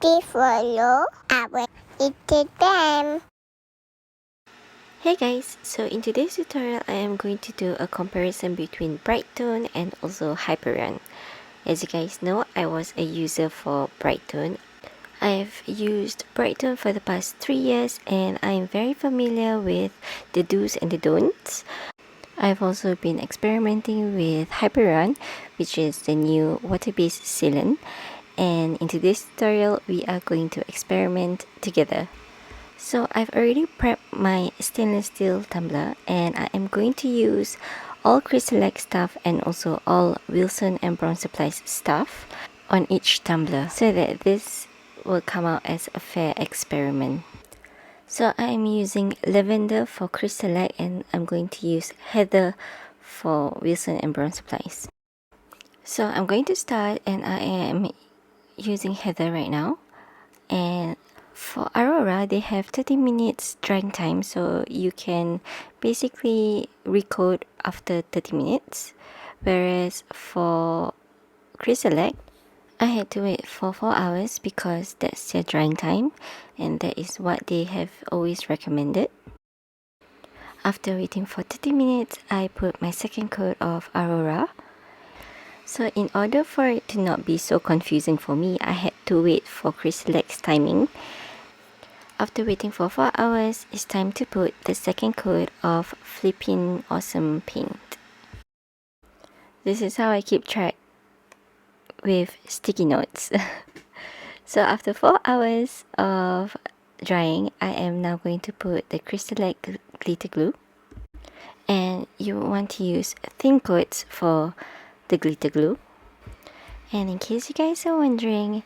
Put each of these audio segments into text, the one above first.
Please follow our Instagram. Hey guys, so in today's tutorial I am going to do a comparison between Brite and also Hyperion. As you guys know, I was a user for Brite. I've used Brite for the past 3 years and I'm very familiar with the do's and the don'ts. I've also been experimenting with Hyperion, which is the new water-based sealant, and in today's tutorial we are going to experiment together. So I've already prepped my stainless steel tumbler and I am going to use all Crystalac stuff and also all Wilson and Brown Supplies stuff on each tumbler so that this will come out as a fair experiment. So I am using lavender for Crystalac and I'm going to use heather for Wilson and Brown Supplies. So I'm going to start and I am using heather right now, and for Aurora they have 30 minutes drying time, so you can basically recoat after 30 minutes, whereas for Crystalac I had to wait for 4 hours because that's their drying time and that is what they have always recommended. After waiting for 30 minutes, I put my second coat of Aurora. So in order for it to not be so confusing for me, I had to wait for Crystalac's timing. After waiting for 4 hours, it's time to put the second coat of Flippinawesome paint. This is how I keep track with sticky notes. So after 4 hours of drying, I am now going to put the Crystalac glitter glue, and you want to use thin coats for the glitter glue. And in case you guys are wondering,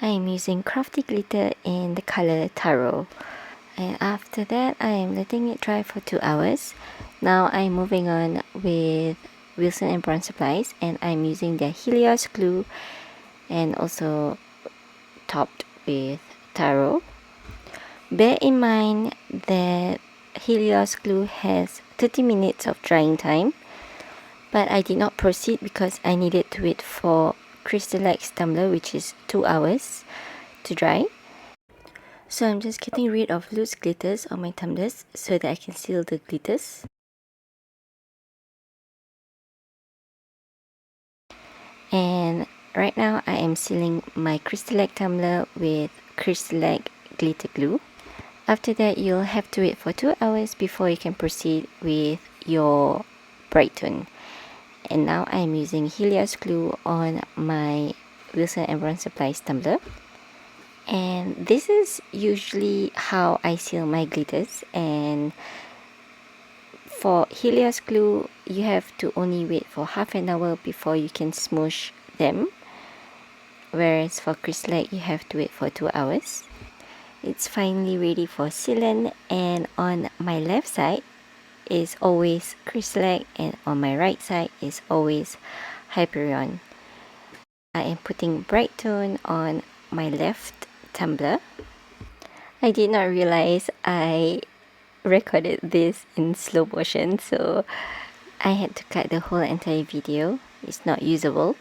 I am using Krufti glitter in the color Taro. And after that, I am letting it dry for 2 hours. Now I'm moving on with Wilson and Brown Supplies, and I'm using the Helios Glue and also topped with Taro. Bear in mind that Helios Glue has 30 minutes of drying time, but I did not proceed because I needed to wait for Crystalac's tumbler, which is 2 hours to dry. So I'm just getting rid of loose glitters on my tumblers so that I can seal the glitters. And right now I am sealing my Crystalac tumbler with Crystalac glitter glue. After that, you'll have to wait for 2 hours before you can proceed with your Brite. And now I'm using Helios glue on my Wilson and Brown Supplies tumbler. And this is usually how I seal my glitters, and for Helios glue you have to only wait for half an hour before you can smoosh them, whereas for Crystalac you have to wait for 2 hours. It's finally ready for sealant, and on my left side is always Crystalac and on my right side is always Hyperion. I am putting Brite on my left tumbler. I did not realize I recorded this in slow motion, so I had to cut the whole entire video. It's not usable.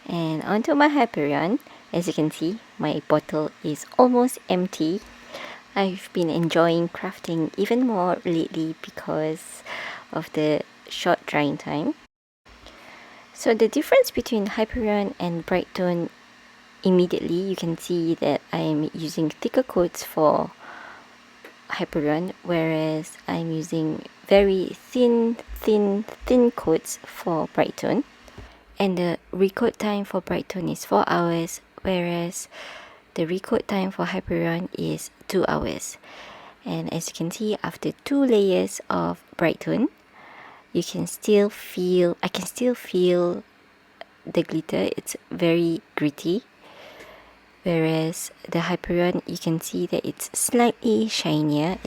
And onto my Hyperion. As you can see, my bottle is almost empty. I've been enjoying crafting even more lately because of the short drying time. So the difference between Hyperion and Brite, immediately you can see that I'm using thicker coats for Hyperion, whereas I'm using very thin coats for Brite. And the recoat time for Brite is 4 hours, whereas the recoat time for Hyperion is 2 hours. And as you can see, after 2 layers of Brite, I can still feel the glitter. It's very gritty, whereas the Hyperion, you can see that it's slightly shinier.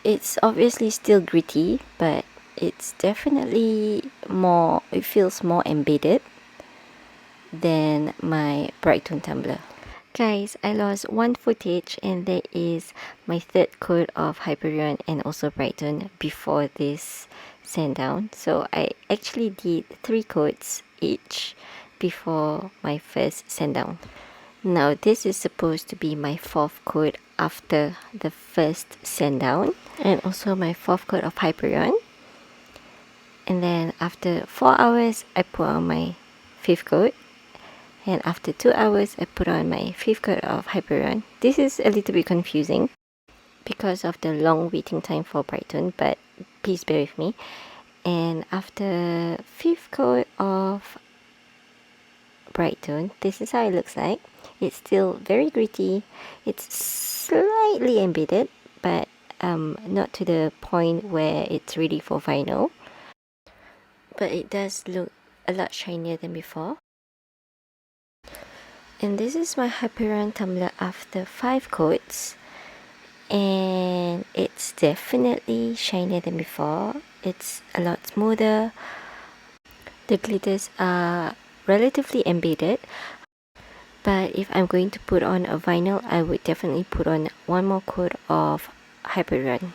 It's obviously still gritty, but it's definitely more, it feels more embedded than my Brite tumbler. Guys, I lost one footage, and that is my third coat of Hyperion and also Brite before this sand down. So I actually did 3 coats each before my first sand down. Now this is supposed to be my 4th coat after the first sand down, and also my 4th coat of Hyperion. And then after 4 hours I put on my 5th coat, and after 2 hours I put on my 5th coat of Hyperion. This is a little bit confusing because of the long waiting time for Brite, but please bear with me. And after 5th coat of Brite, this is how it looks like. It's still very gritty. It's slightly embedded, but not to the point where it's ready for vinyl. But it does look a lot shinier than before. And this is my Hyperion tumbler after 5 coats, and it's definitely shinier than before. It's a lot smoother. The glitters are relatively embedded, but if I'm going to put on a vinyl, I would definitely put on one more coat of Hyperion.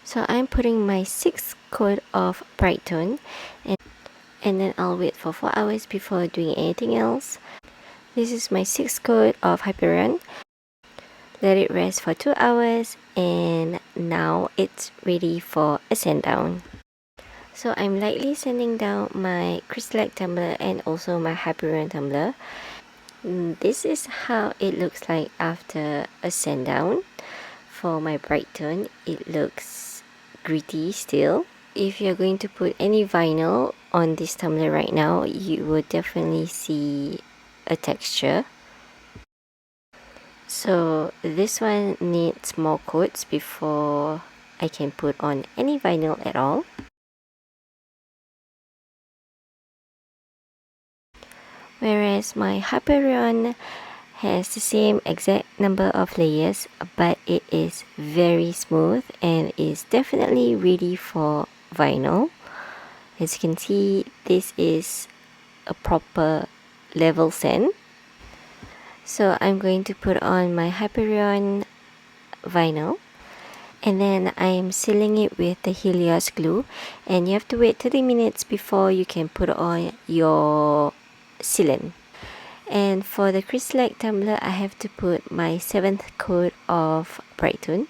So I'm putting my 6th coat of Brite, and then I'll wait for 4 hours before doing anything else. This is my 6th coat of Hyperion. Let it rest for 2 hours, and now it's ready for a sand down. So I'm lightly sanding down my Crystalac tumbler and also my Hyperion tumbler. This is how it looks like after a sand down. For my Brite, it looks gritty still. If you're going to put any vinyl on this tumbler right now, you will definitely see a texture. So this one needs more coats before I can put on any vinyl at all. Whereas my Hyperion has the same exact number of layers, but it is very smooth and is definitely ready for vinyl. As you can see, this is a proper level sand. So I'm going to put on my Hyperion vinyl, and then I'm sealing it with the Helios glue, and you have to wait 30 minutes before you can put on your sealant. And for the Crystalac tumbler, I have to put my 7th coat of Brite.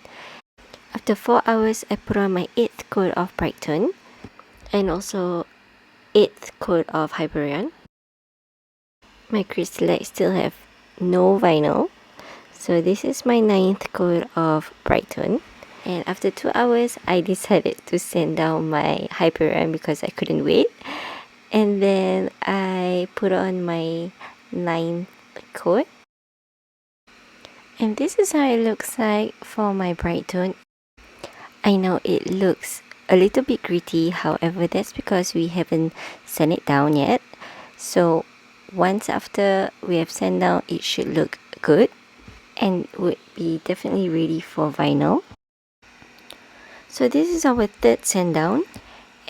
After 4 hours, I put on my 8th coat of Brite and also 8th coat of Hyperion. My Crystalac still have no vinyl, so this is my 9th coat of Brite. And after 2 hours, I decided to sand down my Hyperion because I couldn't wait. And then I put on my 9th coat. And this is how it looks like for my Brite. I know it looks a little bit gritty, however that's because we haven't sand it down yet. So once after we have sand down, it should look good and would be definitely ready for vinyl. So this is our 3rd sand down,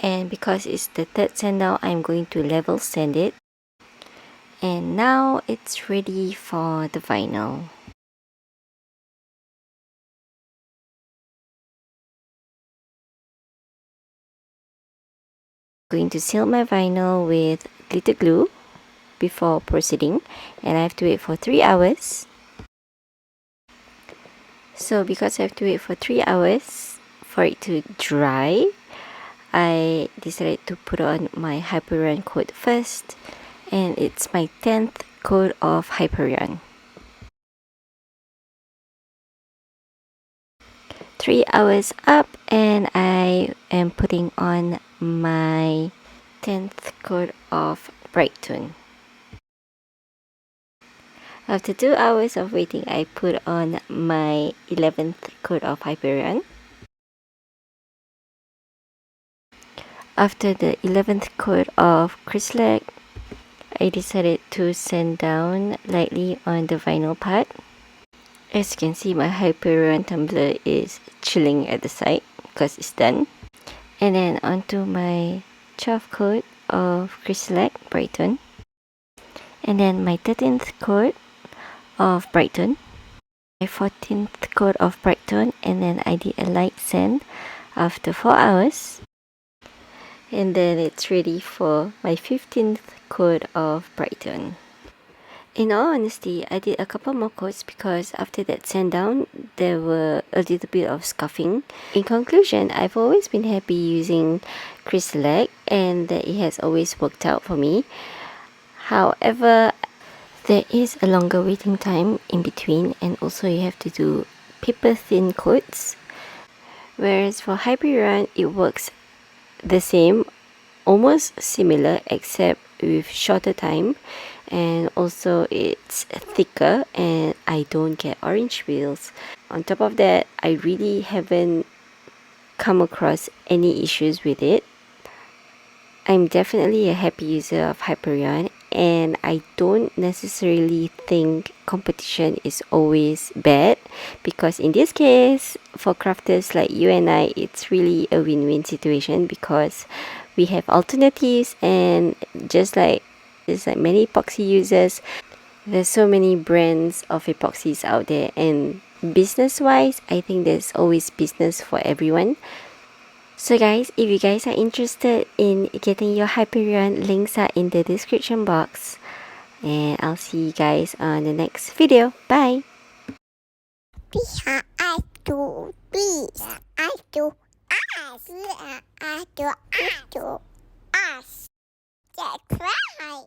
and because it's the 3rd sand down, I'm going to level sand it. And now it's ready for the vinyl. I'm going to seal my vinyl with glitter glue before proceeding, and I have to wait for 3 hours. So because I have to wait for 3 hours for it to dry, I decided to put on my Hyperion coat first, and it's my 10th coat of Hyperion. 3 hours up, and I am putting on my 10th coat of Brite. After 2 hours of waiting, I put on my 11th coat of Hyperion. After the 11th coat of Crystalac, I decided to sand down lightly on the vinyl part. As you can see, my Hyperion tumbler is chilling at the side because it's done. And then onto my 12th coat of Crystalac Brite, and then my 13th coat of Brite, my 14th coat of Brite, and then I did a light sand after 4 hours. And then it's ready for my 15th coat of Brite. In all honesty, I did a couple more coats because after that sand down, there were a little bit of scuffing. In conclusion, I've always been happy using Crystalac and that it has always worked out for me. However, there is a longer waiting time in between, and also you have to do paper thin coats. Whereas for Hyperion, it works the same, almost similar, except with shorter time, and also it's thicker and I don't get orange peels. On top of that, I really haven't come across any issues with it. I'm definitely a happy user of Hyperion, and I don't necessarily think competition is always bad, because in this case, for crafters like you and I, it's really a win-win situation because we have alternatives, and just like many epoxy users, there's so many brands of epoxies out there, and business-wise, I think there's always business for everyone. So guys, if you guys are interested in getting your Hyperion, links are in the description box. And I'll see you guys on the next video. Bye! I do us. That's right.